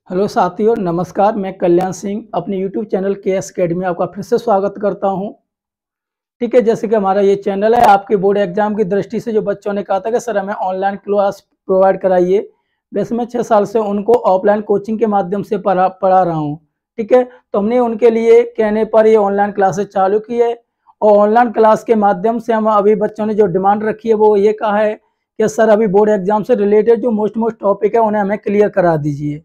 Hello साथियों, नमस्कार। मैं कल्याण सिंह अपने यूट्यूब चैनल केएस अकेडमी में आपका फिर से स्वागत करता हूं। ठीक है, जैसे कि हमारा ये चैनल है, आपके बोर्ड एग्जाम की दृष्टि से जो बच्चों ने कहा था कि सर हमें ऑनलाइन क्लास प्रोवाइड कराइए, वैसे मैं 6 साल से उनको ऑफलाइन कोचिंग के माध्यम से पढ़ा रहा हूँ। ठीक है, तो हमने उनके लिए कहने पर ये ऑनलाइन क्लासेस चालू की है और ऑनलाइन क्लास के माध्यम से हम अभी बच्चों ने जो डिमांड रखी है वो ये कहा है कि सर अभी बोर्ड एग्जाम से रिलेटेड जो मोस्ट टॉपिक है उन्हें हमें क्लियर करा दीजिए।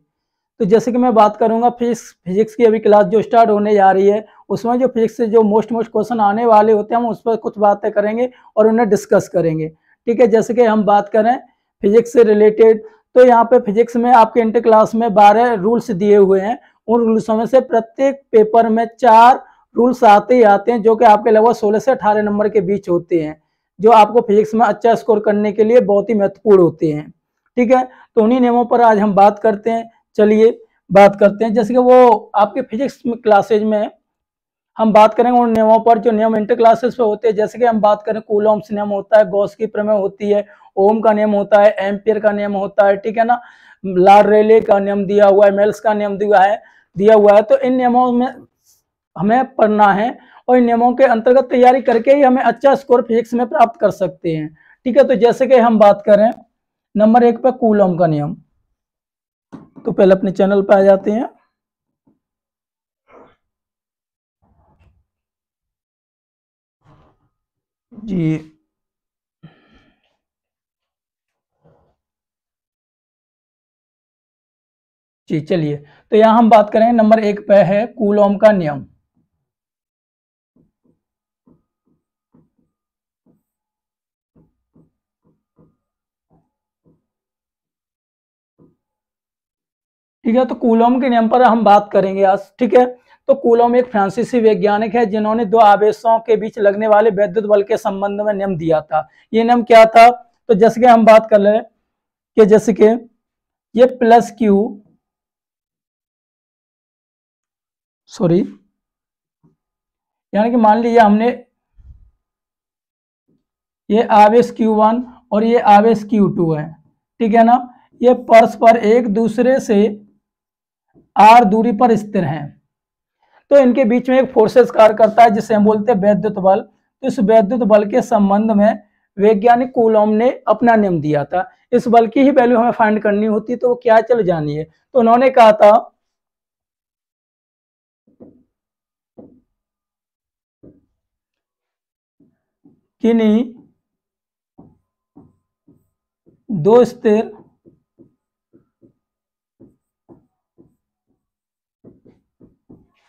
तो जैसे कि मैं बात करूंगा फिजिक्स की अभी क्लास जो स्टार्ट होने जा रही है, उसमें जो फिजिक्स से जो मोस्ट क्वेश्चन आने वाले होते हैं हम उस पर कुछ बातें करेंगे और उन्हें डिस्कस करेंगे। ठीक है, जैसे कि हम बात करें फिजिक्स से रिलेटेड, तो यहाँ पे फिजिक्स में आपके इंटर क्लास में 12 रूल्स दिए हुए हैं। उन रूल्सों में से प्रत्येक पेपर में 4 रूल्स आते ही आते हैं, जो कि आपके लगभग 16 से 18 नंबर के बीच होते हैं, जो आपको फिजिक्स में अच्छा स्कोर करने के लिए बहुत ही महत्वपूर्ण होते हैं। ठीक है, तो उन्हीं नियमों पर आज हम बात करते हैं। चलिए बात करते हैं, जैसे कि वो आपके फिजिक्स क्लासेज में हम बात करेंगे उन नियमों पर जो नियम इंटर क्लासेस पे होते हैं। जैसे कि हम बात करें कूलॉम्स नियम होता है, गॉस की प्रमेय होती है, ओम का नियम होता है, एम्पियर का नियम होता है। ठीक है ना, लार रेले का नियम दिया हुआ है, मेल्स का नियम दिया हुआ है। तो इन नियमों में हमें पढ़ना है और इन नियमों के अंतर्गत तैयारी करके ही हमें अच्छा स्कोर फिजिक्स में प्राप्त कर सकते हैं। ठीक है, तो जैसे कि हम बात करें नंबर 1 पे कूलॉम का नियम, तो पहले अपने चैनल पे आ जाते हैं। जी जी, चलिए, तो यहाँ हम बात करें नंबर 1 पे है कूलॉम का नियम। ठीक है, तो कूलॉम के नियम पर हम बात करेंगे आज। ठीक है, तो कूलॉम एक फ्रांसीसी वैज्ञानिक है जिन्होंने दो आवेशों के बीच लगने वाले वैद्युत बल के संबंध में नियम दिया था। ये नियम क्या था? तो जैसे कि हम बात कर रहे हैं कि जैसे कि ये प्लस क्यू, सॉरी, यानी कि मान लीजिए हमने ये आवेश Q1 और ये आवेश Q2 है। ठीक है ना, ये परस्पर एक दूसरे से r दूरी पर स्थिर हैं। तो इनके बीच में एक फोर्सेस कार्य करता है जिसे हम बोलते हैं वैद्युत बल। तो इस वैद्युत बल के संबंध में वैज्ञानिक कूलॉम ने अपना नियम दिया था। इस बल की ही वैल्यू हमें फाइंड करनी होती, तो वो क्या, चल जानिए। तो उन्होंने कहा था कि नहीं, दो स्थिर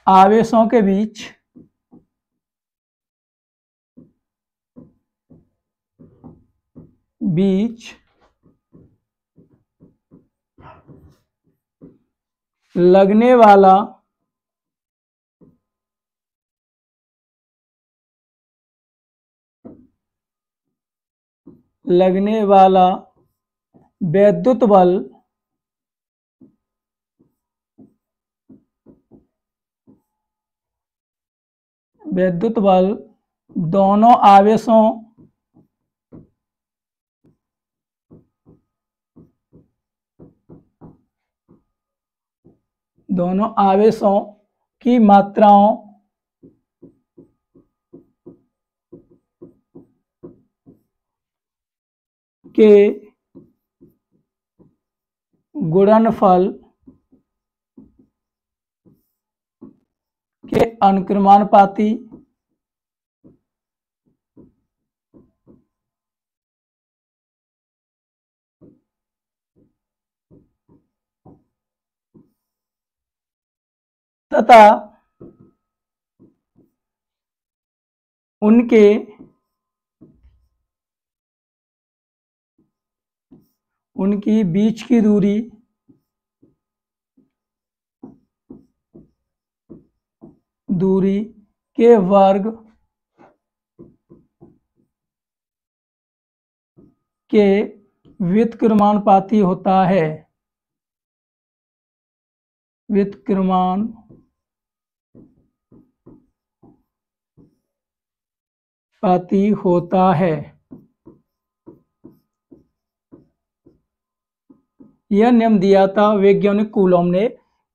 आवेशों के बीच लगने वाला वैद्युत बल दोनों आवेशों की मात्राओं के गुणनफल के अनुक्रमानुपाती तथा उनकी बीच की दूरी के वर्ग के व्युत्क्रमानुपाती होता है। यह नियम दिया था वैज्ञानिक कूलॉम ने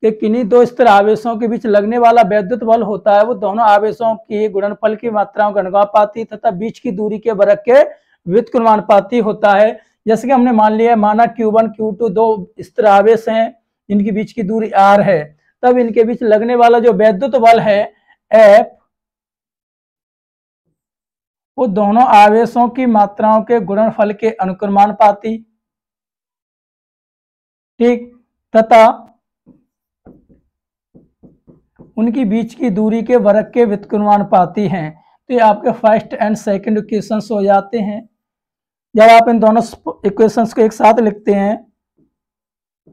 कि किन्हीं दो स्थिर आवेशों के बीच लगने वाला वैद्युत बल होता है वो दोनों आवेशों के गुणनफल की मात्राओं के अनुपाती तथा बीच की दूरी के वर्ग के व्युत्क्रमानुपाती होता है। जैसे कि हमने मान लिया, माना Q1 Q2 दो स्थिर आवेश हैं जिनके बीच की दूरी r है, तब इनके बीच लगने वाला जो वैद्युत बल है F, वो दोनों आवेशों की मात्राओं के गुणनफल के अनुक्रमानुपाती, ठीक, तथा उनकी बीच की दूरी के वर्ग के व्युत्क्रमानुपाती हैं। तो ये आपके फर्स्ट एंड सेकंड इक्वेशंस हो जाते हैं। जब आप इन दोनों इक्वेशंस को एक साथ लिखते हैं,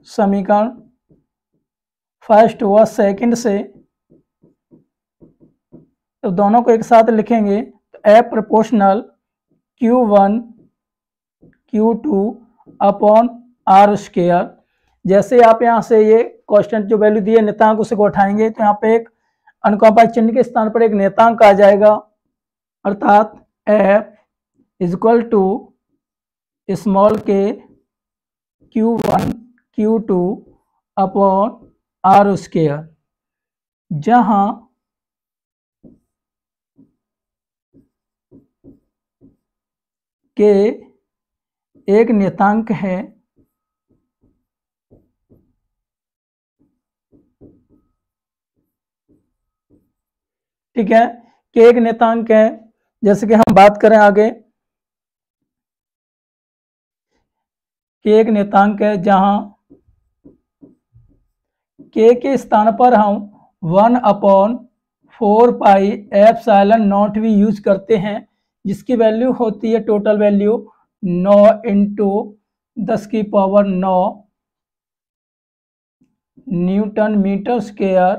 समीकरण फर्स्ट व सेकंड से, तो दोनों को एक साथ लिखेंगे तो F proportional Q1 Q2 upon R square. जैसे आप यहाँ से ये कांस्टेंट जो वैल्यू दी है नियतांक, उसे को उठाएंगे तो यहाँ पे एक अनुपात चिन्ह के स्थान पर एक नियतांक आ जाएगा, अर्थात F is equal to small k Q1 Q2 upon R square, जहां के एक नियतांक है, ठीक है, के एक नियतांक है। जैसे कि हम बात करें आगे, के एक नियतांक है जहां के स्थान पर हम 1/4 पाई एप्सिलॉन नॉट भी यूज करते हैं, जिसकी वैल्यू होती है total value 9 into 10⁹ newton metre square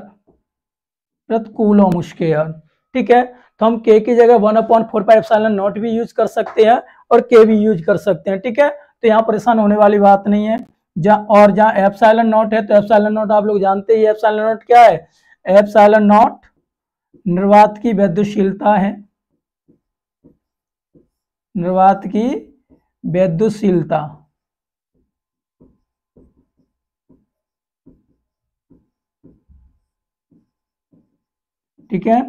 प्रति कूलम स्क्वायर, ठीक है। तो हम के की जगह 1/4 पाई एप्सिलॉन नॉट भी यूज कर सकते हैं और के भी यूज कर सकते हैं, ठीक है। तो यहाँ परेशान होने वाली बात नहीं है। जहाँ एप्सिलॉन नॉट है तो एप्सिलॉन नॉट आप लोग जानते ही, एप्सिलॉन नॉट क्या है? एप्सिलॉन नॉट निर्वात की वैद्युतशीलता है, निर्वात की वैद्युतशीलता, ठीक है,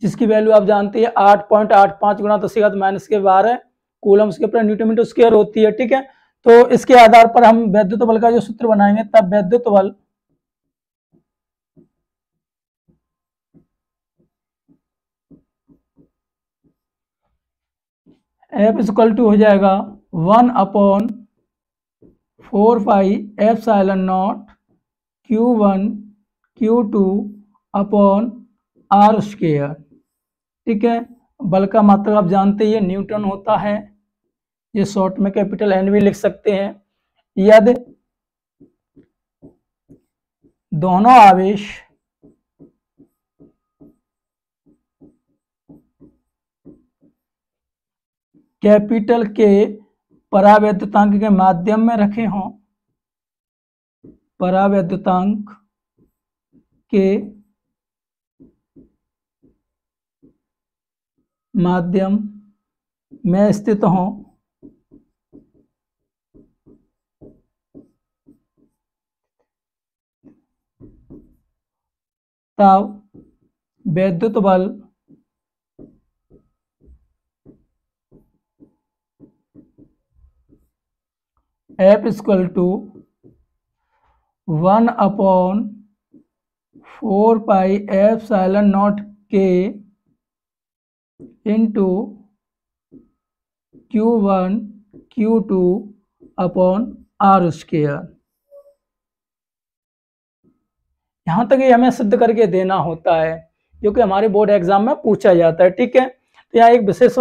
जिसकी वैल्यू आप जानते हैं 8.85 गुणा 10⁻⁻12 coulomb square newton metre square होती है, ठीक है। तो इसके आधार पर हम वैद्युत बल का जो सूत्र बनाएंगे, तब वैद्युत बल F इक्वल टू हो जाएगा 1/4 pi epsilon not Q1 Q2 upon R square, ठीक है। बल का मात्रा आप जानते ही न्यूटन होता है, ये शॉर्ट में कैपिटल N भी लिख सकते हैं। यदि दोनों आवेश कैपिटल के परावैद्युतांक के माध्यम में रखे हों, परावैद्युतांक के माध्यम में स्थित हों, तब वैद्युत बल F equal to 1/4 pi epsilon naught के into Q1 Q2 upon R square. यहाँ तक ये हमें सिद्ध करके देना होता है, जो कि हमारे बोर्ड एग्जाम में पूछा जाता है, ठीक है। तो यहाँ एक विशेष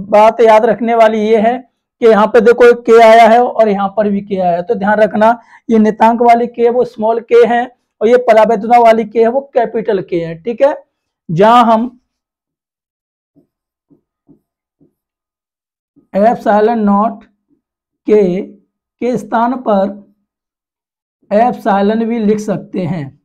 बात याद रखने वाली ये है कि यहाँ पे देखो एक के आया है और यहाँ पर भी के आया है, तो ध्यान रखना ये नियतांक वाली के वो स्मॉल के है और ये परावैद्युता वाली के है वो कैपिटल के है, ठीक है। जहां हम एप्सिलॉन नॉट के स्थान पर एप्सिलॉन भी लिख सकते हैं,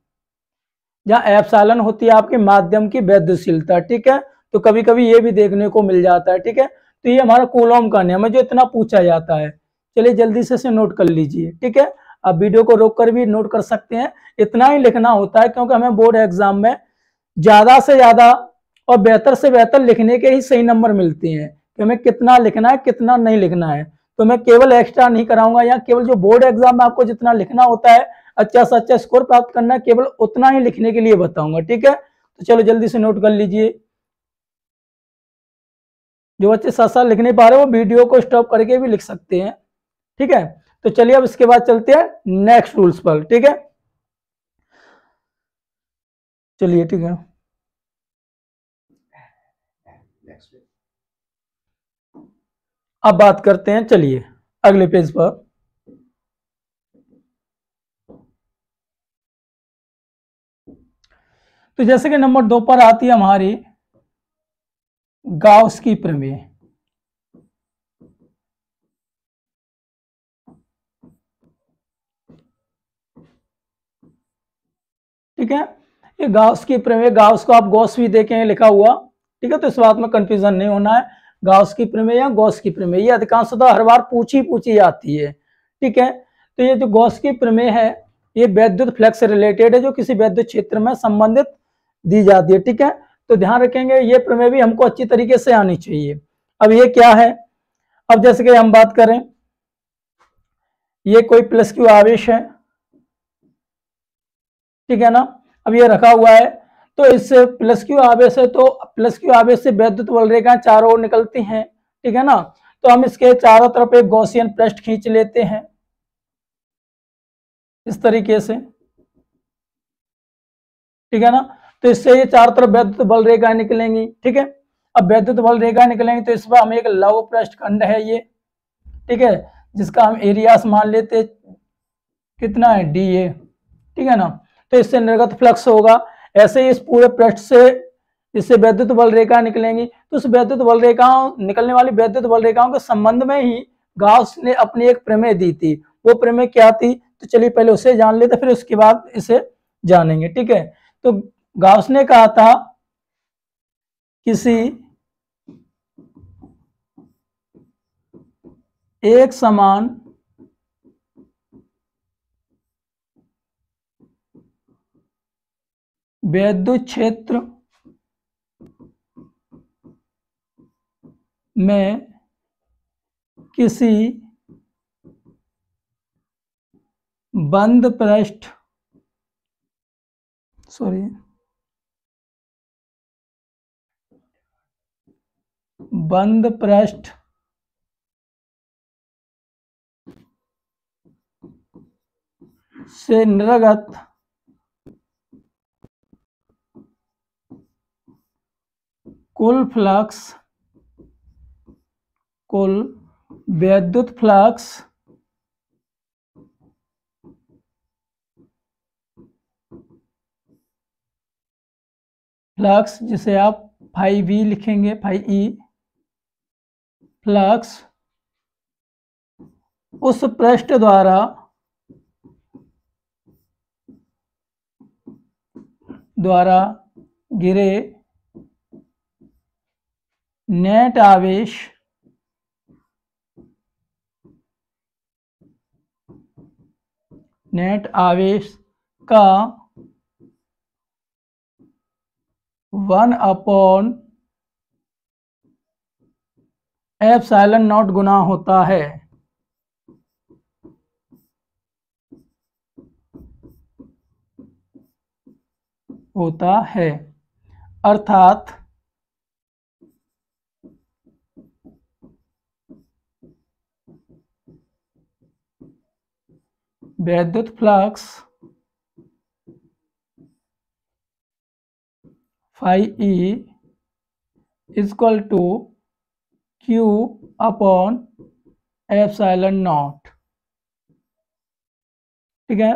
जहां एप्सिलॉन होती है आपके माध्यम की वैद्युतशीलता, ठीक है। तो कभी कभी ये भी देखने को मिल जाता है, ठीक है। तो ये हमारा कूलॉम का नियम है जो इतना पूछा जाता है। चलिए जल्दी से इसे नोट कर लीजिए, ठीक है। आप वीडियो को रोक कर भी नोट कर सकते हैं। इतना ही लिखना होता है, क्योंकि हमें बोर्ड एग्जाम में ज्यादा से ज्यादा और बेहतर से बेहतर लिखने के ही सही नंबर मिलते हैं कि हमें कितना लिखना है कितना नहीं लिखना है। तो मैं केवल एक्स्ट्रा नहीं कराऊंगा, या केवल जो बोर्ड एग्जाम में आपको जितना लिखना होता है, अच्छा से अच्छा स्कोर प्राप्त करना है, केवल उतना ही लिखने के लिए बताऊंगा। ठीक है, तो चलो जल्दी से नोट कर लीजिए। जो बच्चे साथ साथ लिख नहीं पा रहे वो वीडियो को स्टॉप करके भी लिख सकते हैं। ठीक है, तो चलिए अब इसके बाद चलते हैं नेक्स्ट रूल्स पर। ठीक है, चलिए ठीक है, अब बात करते हैं, चलिए अगले पेज पर। तो जैसे कि नंबर 2 पर आती है हमारी गाउस की प्रमेय। ठीक है, ये गाउस की प्रमेय, गाउस को आप गॉस भी देखें लिखा हुआ। ठीक है, तो इस बात में कंफ्यूजन नहीं होना है, गाउस की प्रमेय या गॉस की प्रमेय, ये अधिकांशतः हर बार पूछी जाती है। ठीक है, तो ये जो गॉस की प्रमेय है ये वैद्युत फ्लक्स से रिलेटेड है, जो किसी वैद्युत क्षेत्र में संबंधित दी जाती है। ठीक है, तो ध्यान रखेंगे ये प्रमेय भी हमको अच्छी तरीके से आनी चाहिए। अब ये क्या है, अब जैसे कि हम बात करें, ये कोई प्लस क्यू आवेश है। ठीक है ना, अब ये रखा हुआ है, तो इससे प्लस क्यू आवेश है, तो प्लस क्यू आवेश से वैद्युत बल रेखाएं चारों ओर निकलती हैं। ठीक है ना, तो हम इसके चारों तरफ एक गॉसियन पृष्ठ खींच लेते हैं इस तरीके से। ठीक है ना, तो इससे ये चारों तरफ वैद्युत बल रेखाएं निकलेंगी। ठीक है, अब वैद्युत बल रेखाएं निकलेंगी तो इस पर हम एक लघु पृष्ठ खंड है ये। ठीक है, जिसका हम एरियास मान लेते कितना है, डी ए। ठीक है ना, तो इससे निर्गत फ्लक्स होगा। ऐसे ही इस पूरे पृष्ठ से इससे वैद्युत बल रेखा निकलेंगी, तो उस वैद्युत बल रेखाओं निकलने वाली वैद्युत बल रेखाओं के संबंध में ही गाउस ने अपनी एक प्रमेय दी थी। वो प्रमेय क्या थी, तो चलिए पहले उसे जान लेते, फिर उसके बाद इसे जानेंगे। ठीक है, तो गाउस ने कहा था किसी एक समान वैद्युत क्षेत्र में किसी बंद पृष्ठ बंद पृष्ठ से निर्गत कुल वैद्युत फ्लक्स जिसे आप फाई वी लिखेंगे, फाई ई फ्लक्स उस पृष्ठ द्वारा गिरे नेट आवेश का 1/ε0 गुना होता है। अर्थात वैद्युत flux phi E equal to Q upon ε0। ठीक है,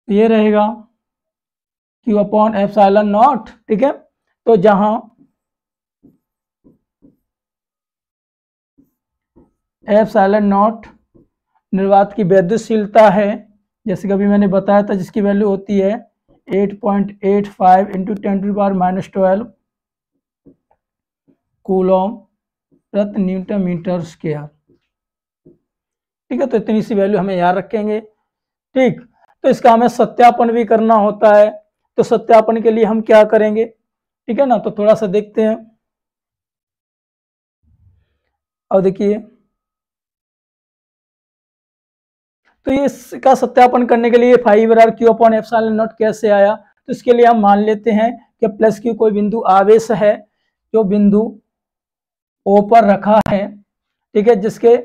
ये रहेगा Q अपॉन ε0। ठीक है, तो जहां ε0 निर्वात की वैद्युतशीलता है, जैसे कि अभी मैंने बताया था, जिसकी वैल्यू होती है 8.85 इंटू 10⁻⁻12 कूलम प्रति न्यूटन मीटर स्क्वायर। ठीक है, तो इतनी सी वैल्यू हमें याद रखेंगे। ठीक, तो इसका हमें सत्यापन भी करना होता है, तो सत्यापन के लिए हम क्या करेंगे, ठीक है ना, तो थोड़ा सा देखते हैं। अब देखिए, तो ये इसका सत्यापन करने के लिए five R Q upon epsilon naught कैसे आया, तो इसके लिए हम मान लेते हैं कि प्लस क्यू कोई बिंदु आवेश है जो बिंदु ओ पर रखा है, ठीक है, जिसके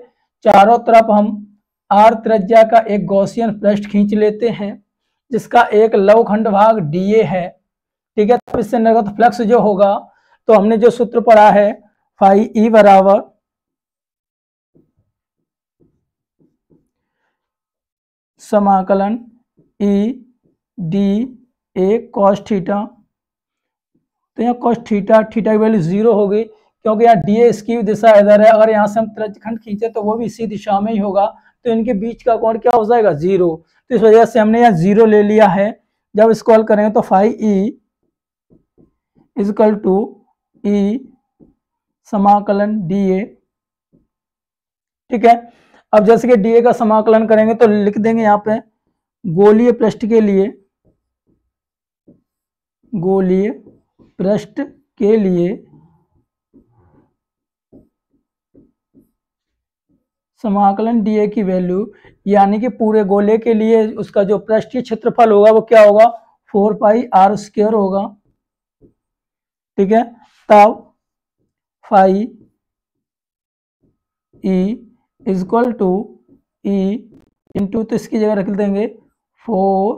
चारों तरफ हम आर त्रिज्या का एक गॉसियन पृष्ठ खींच लेते हैं जिसका एक लवखंड भाग डीए है, ठीक है। तो इससे निर्गत फ्लक्स जो होगा, तो हमने जो सूत्र पढ़ा है फाई ई बराबर समाकलन E D A cos theta, तो यहाँ कॉस थीटा की वैल्यू 0 होगी क्योंकि यहाँ डी ए इसकी दिशा इधर है, अगर यहाँ से हम त्रिज्यखंड खींचे तो वो भी इसी दिशा में ही होगा, तो इनके बीच का कोण क्या हो जाएगा 0, तो इस वजह से हमने यहाँ 0 ले लिया है। जब इसको हल करेंगे तो फाई ई इजकल टू ई समाकलन डी ए, ठीक है। अब जैसे कि डी ए का समाकलन करेंगे तो लिख देंगे यहाँ पे गोलीय पृष्ठ के लिए, गोलीय पृष्ठ के लिए समाकलन डी ए की वैल्यू, यानी कि पूरे गोले के लिए उसका जो पृष्ठीय क्षेत्रफल होगा वो क्या होगा 4 पाई आर स्क्वायर होगा, ठीक है। तब phi E is equal to E into, तो इसकी जगह रख देंगे 4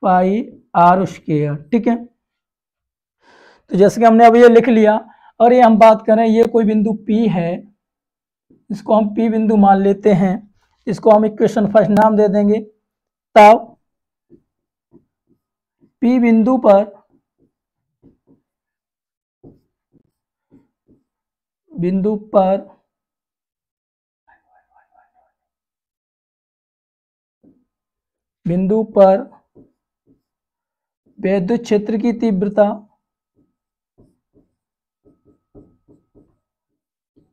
पाई आर स्क्वायर, ठीक है। तो जैसे कि हमने अब ये लिख लिया, और ये हम बात करें ये कोई बिंदु P है, इसको हम P बिंदु मान लेते हैं, इसको हम इक्वेशन फर्स्ट नाम दे देंगे। तब P बिंदु पर विद्युत क्षेत्र की तीव्रता,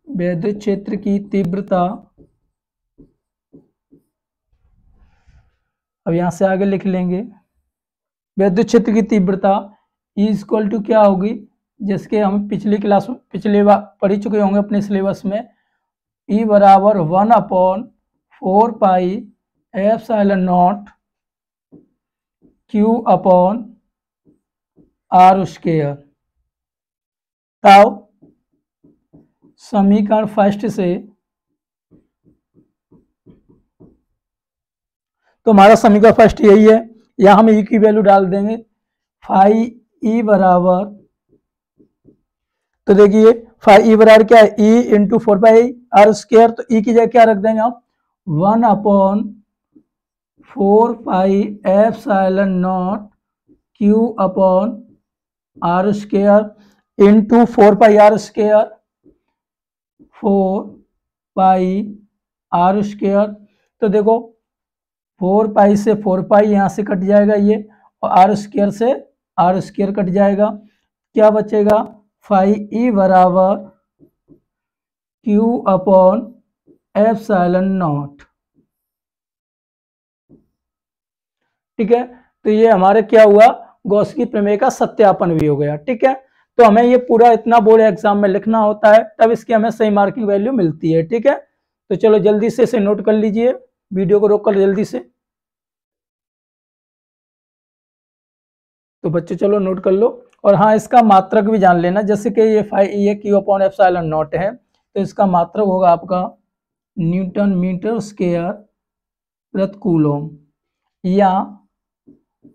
विद्युत क्षेत्र की तीव्रता, अब यहां से आगे लिख लेंगे विद्युत क्षेत्र की तीव्रता इक्वल टू क्या होगी, जिसके हम पिछली क्लास में पिछले बार पढ़ी चुके होंगे अपने सिलेबस में, ई बराबर 1/4 pi epsilon naught Q upon R square. तब समीकरण फर्स्ट से, तो हमारा समीकरण फर्स्ट यही है, यहां हम ई की वैल्यू डाल देंगे फाई ई बराबर, तो देखिए फाई ई बराबर क्या है E into 4 pi R square, तो ई की जगह क्या रख देंगे आप 1/4 pi epsilon naught Q upon R square into 4 pi R square, 4 pi R square, तो देखो 4 पाई से 4 पाई यहाँ से कट जाएगा ये, और आर स्क्वायर से आर स्क्वायर कट जाएगा, क्या बचेगा फाई ई बराबर क्यू अपॉन एप्सिलॉन नॉट, ठीक है। तो ये हमारे क्या हुआ, गॉस की प्रमेय का सत्यापन भी हो गया, ठीक है। तो हमें ये पूरा इतना बोर्ड एग्जाम में लिखना होता है, तब इसकी हमें सही मार्किंग वैल्यू मिलती है, ठीक है। तो चलो जल्दी से इसे नोट कर लीजिए, वीडियो को रोक कर जल्दी से, तो बच्चे चलो नोट कर लो। और हाँ, इसका मात्रक भी जान लेना, जैसे कि ये फाई ई है क्यू अपॉन एप्सिलॉन नॉट है, तो इसका मात्रक होगा आपका न्यूटन मीटर स्क्वायर प्रति कूलम, या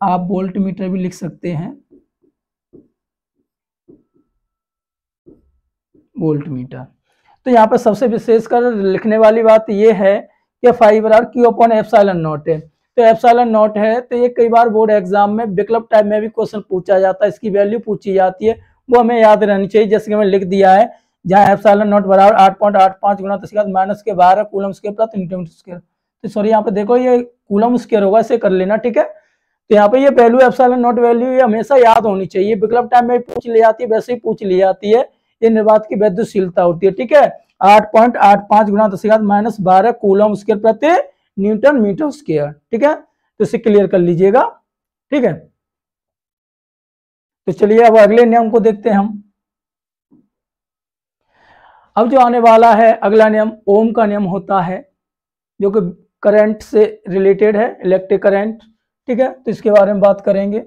आप वोल्ट मीटर भी लिख सकते हैं, वोल्ट मीटर। तो यहाँ पर सबसे विशेषकर लिखने वाली बात यह है कि फाई बराबर क्यू अपॉन एप्सिलॉन नॉट है, तो एप्सिलॉन नॉट है, तो ये कई बार बोर्ड एग्जाम में विकल्प टाइप में भी क्वेश्चन पूछा जाता है, इसकी वैल्यू पूछी जाती है, वो हमें याद रहनी चाहिए। जैसे कि मैंने लिख दिया है, जहाँ एप्सिलॉन नॉट बराबर 8.85 गुना 10⁻12 कूलम स्क्वायर प्रति न्यूटन स्क्वायर, तो सॉरी यहाँ पे देखो ये कूलम स्क्वायर होगा, इसे कर लेना, ठीक है। तो यहाँ पे ये वैल्यू एप्सिलॉन नॉट वैल्यू ये हमेशा याद होनी चाहिए, विकल्प टाइम में पूछ ली जाती है, वैसे ही पूछ ली जाती है, ये निर्वात की वैद्युतशीलता होती है, ठीक है। 8.85 गुना 10⁻⁻12 कूलम स्क्वायर प्रति न्यूटन मीटर स्क्वायर। ठीक है, तो इसे क्लियर कर लीजिएगा। ठीक है, तो चलिए अब अगले नियम को देखते हैं हम। अब जो आने वाला है अगला नियम ओम का नियम होता है, जो कि करंट से रिलेटेड है, इलेक्ट्रिक करंट। ठीक है, तो इसके बारे में बात करेंगे।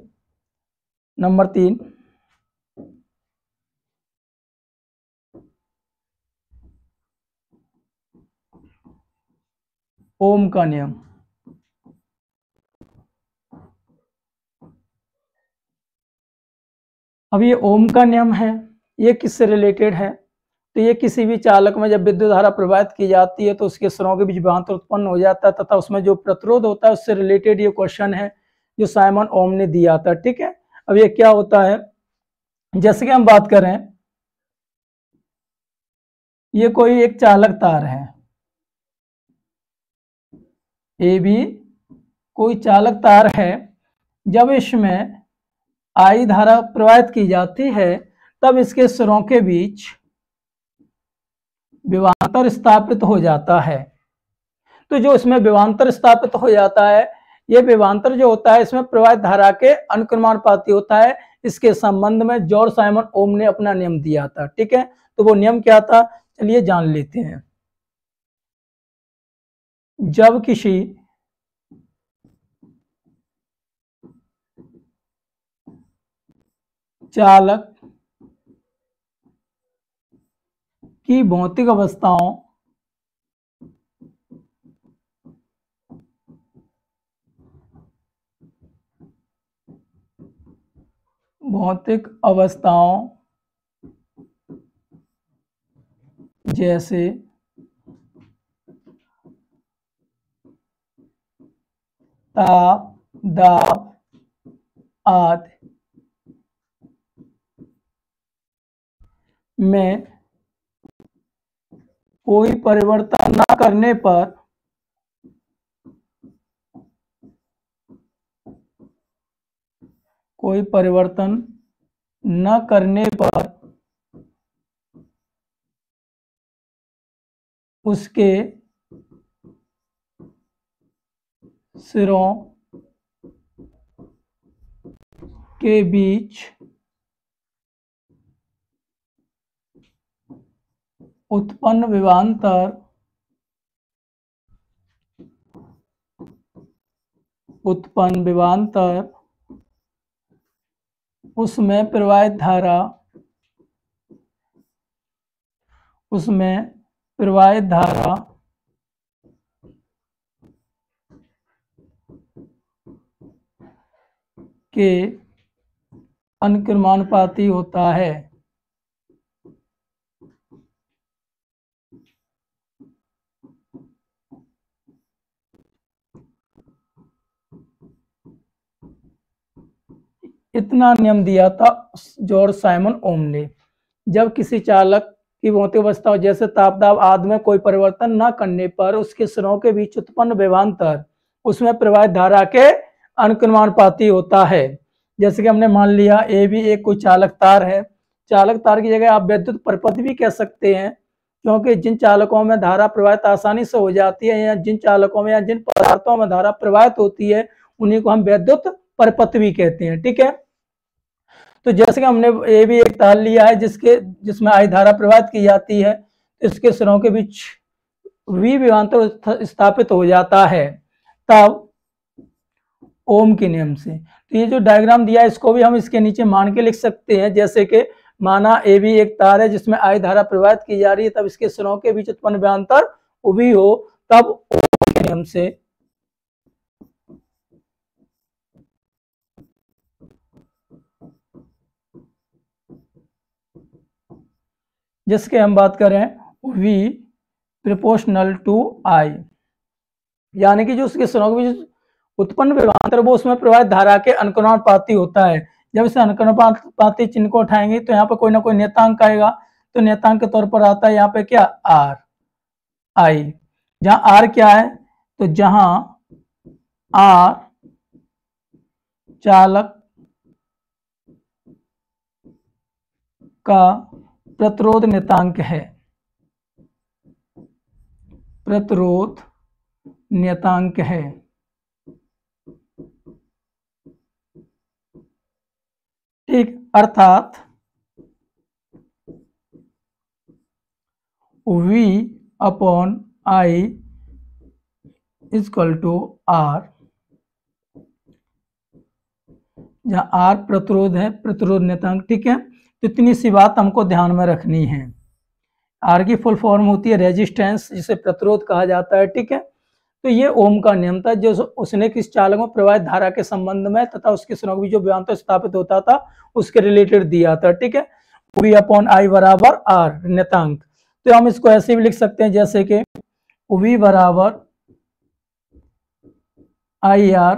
नंबर 3, ओम का नियम। अब ये ओम का नियम है, ये किससे रिलेटेड है? तो ये किसी भी चालक में जब विद्युत धारा प्रवाहित की जाती है तो उसके स्वरों के बीच विभवांतर उत्पन्न हो जाता है, तथा उसमें जो प्रतिरोध होता है उससे रिलेटेड ये क्वेश्चन है जो साइमन ओम ने दिया था। ठीक है, अब ये क्या होता है, जैसे कि हम बात करें, ये कोई एक चालक तार है, ए बी कोई चालक तार है। जब इसमें आई धारा प्रवाहित की जाती है तब इसके सिरों के बीच विभवांतर स्थापित हो जाता है। तो जो इसमें विभवांतर स्थापित हो जाता है, ये विभवांतर जो होता है इसमें प्रवाहित धारा के अनुक्रमानुपाती होता है। इसके संबंध में जॉर्ज साइमन ओम ने अपना नियम दिया था। ठीक है, तो वो नियम क्या था, चलिए जान लेते हैं। जब किसी चालक की भौतिक अवस्थाओं जैसे ताप, दाब आदि में कोई परिवर्तन न करने पर उसके सिरों के बीच उत्पन्न विभवांतर उसमें प्रवाहित धारा के अनुक्रमानुपाती होता है। इतना नियम दिया था जॉर्ज साइमन ओम ने। जब किसी चालक की भौतिक अवस्था जैसे ताप, दाब आदि में कोई परिवर्तन न करने पर उसके सिरों के बीच उत्पन्न विभवांतर उसमें प्रवाहित धारा के अनुक्रमानुपाती होता है। जैसे कि हमने मान लिया ए भी एक कोई चालक तार है। चालक तार की जगह आप विद्युत परिपथ भी कह सकते हैं, क्योंकि जिन चालकों में धारा प्रवाहित आसानी से हो जाती है या जिन चालकों में या जिन पदार्थों में धारा प्रवाहित होती है उन्हीं को हम विद्युत परिपथ भी कहते हैं। ठीक है, तो जैसे कि हमने ये भी एक तार लिया है जिसमें आई धारा प्रवाहित की जाती है, इसके सिरों के बीच वी विभवांतर स्थापित हो जाता है तब ओम के नियम से। तो ये जो डायग्राम दिया है इसको भी हम इसके नीचे मान के लिख सकते हैं। जैसे कि माना ए भी एक तार है जिसमें आई धारा प्रवाहित की जा रही है, तब इसके सिरों के बीच उत्पन्न विभवांतर भी हो, तब ओम के नियम से जिसके हम बात करें V प्रोपोर्शनल टू I, यानी कि जो उसके सिरों के बीच उत्पन्न विभवांतर वो उसमें प्रवाहित धारा के अनुक्रमानुपाती होता है। जब इसे अनुक्रमानुपाती चिन्ह को उठाएंगे तो यहाँ पर कोई ना कोई नेतांक आएगा, तो नेतांक के तौर पर आता है यहाँ पे क्या R I। जहाँ R क्या है, तो जहाँ R चालक का प्रतिरोध नेतांक है, प्रतिरोध नियतांक है। ठीक, अर्थात V upon I equal to R, जहाँ R प्रतिरोध है, प्रतिरोध नियतांक। ठीक है, तो इतनी सी बात हमको ध्यान में रखनी है। R की फुल फॉर्म होती है रेजिस्टेंस, जिसे प्रतिरोध कहा जाता है। ठीक है, तो ये ओम का नियम था, जो उसने किस चालक में प्रवाहित धारा के संबंध में तथा उसके संयोग भी जो विभवांतर स्थापित होता था उसके रिलेटेड दिया था। ठीक है, V अपॉन I बराबर R नियतांक। तो हम इसको ऐसे भी लिख सकते हैं जैसे कि V बराबर IR,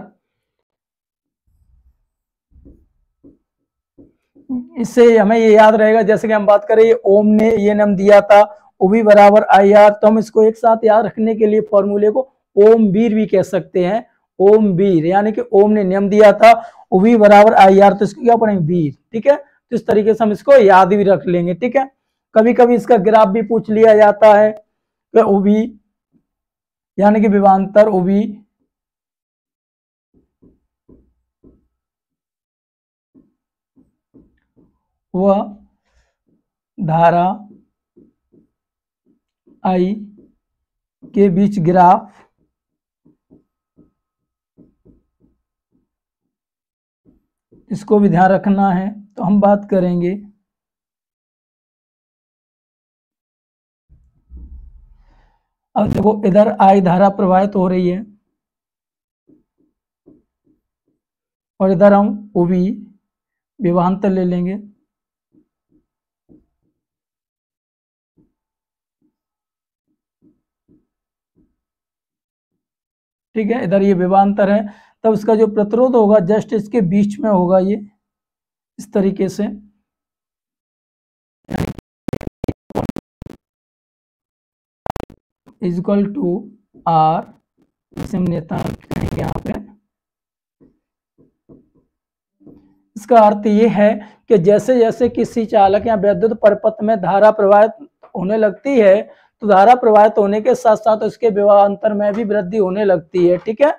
इससे हमें ये याद रहेगा, जैसे कि हम बात करें ये ओम ने ये नियम दिया था V बराबर IR, तो हम इसको एक साथ याद रखने के लिए फॉर्मूले को ओम वीर भी कह सकते हैं। ओम वीर, यानी कि ओम ने नियम दिया था V बराबर IR, तो इसको क्या पढ़ेंगे, वीर। ठीक है, तो इस तरीके से हम इसको याद भी रख लेंगे। ठीक है, कभी कभी इसका ग्राफ भी पूछ लिया जाता है कि OV यानी कि विभवांतर OV व धारा I के बीच ग्राफ इसको भी ध्यान रखना है। तो हम बात करेंगे, अब देखो इधर I धारा प्रवाहित हो रही है और इधर हम OV विभवांतर ले लेंगे। ठीक है, इधर ये विभवांतर है, तब इसका जो प्रतिरोध होगा जस्ट इसके बीच में होगा, ये इस तरीके से। इक्वल टू R, इसे हम नियतांक कहेंगे यहाँ पे। इसका अर्थ ये है कि जैसे जैसे किसी चालक या वैद्युत परिपथ में धारा प्रवाहित होने लगती है, तो धारा प्रवाहित होने के साथ साथ उसके विभवांतर में भी वृद्धि होने लगती है। ठीक है,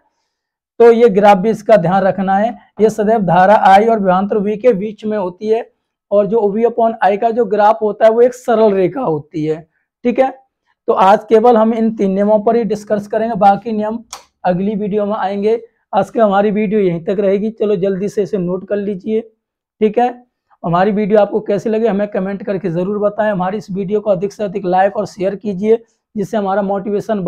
तो ये ग्राफ भी इसका ध्यान रखना है, ये सदैव धारा I और विभवांतर V के बीच में होती है, और जो V अपॉन I का जो ग्राफ होता है वो एक सरल रेखा होती है। ठीक है, तो आज केवल हम इन 3 नियमों पर ही डिस्कस करेंगे, बाकी नियम अगली वीडियो में आएंगे। आज की हमारी वीडियो यहीं तक रहेगी, चलो जल्दी से इसे नोट कर लीजिए। ठीक है, हमारी वीडियो आपको कैसी लगी हमें कमेंट करके ज़रूर बताएं। हमारी इस वीडियो को अधिक से अधिक लाइक और शेयर कीजिए, जिससे हमारा मोटिवेशन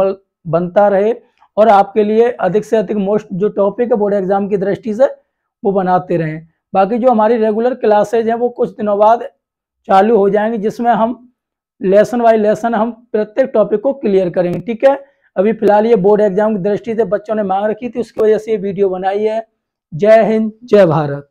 बनता रहे और आपके लिए अधिक से अधिक मोस्ट जो टॉपिक है बोर्ड एग्जाम की दृष्टि से वो बनाते रहें। बाकी जो हमारी रेगुलर क्लासेज हैं वो कुछ दिनों बाद चालू हो जाएंगी, जिसमें हम लेसन बाय लेसन हम प्रत्येक टॉपिक को क्लियर करेंगे। ठीक है, अभी फिलहाल ये बोर्ड एग्जाम की दृष्टि से बच्चों ने मांग रखी थी, उसकी वजह से ये वीडियो बनाई है। जय हिंद, जय भारत।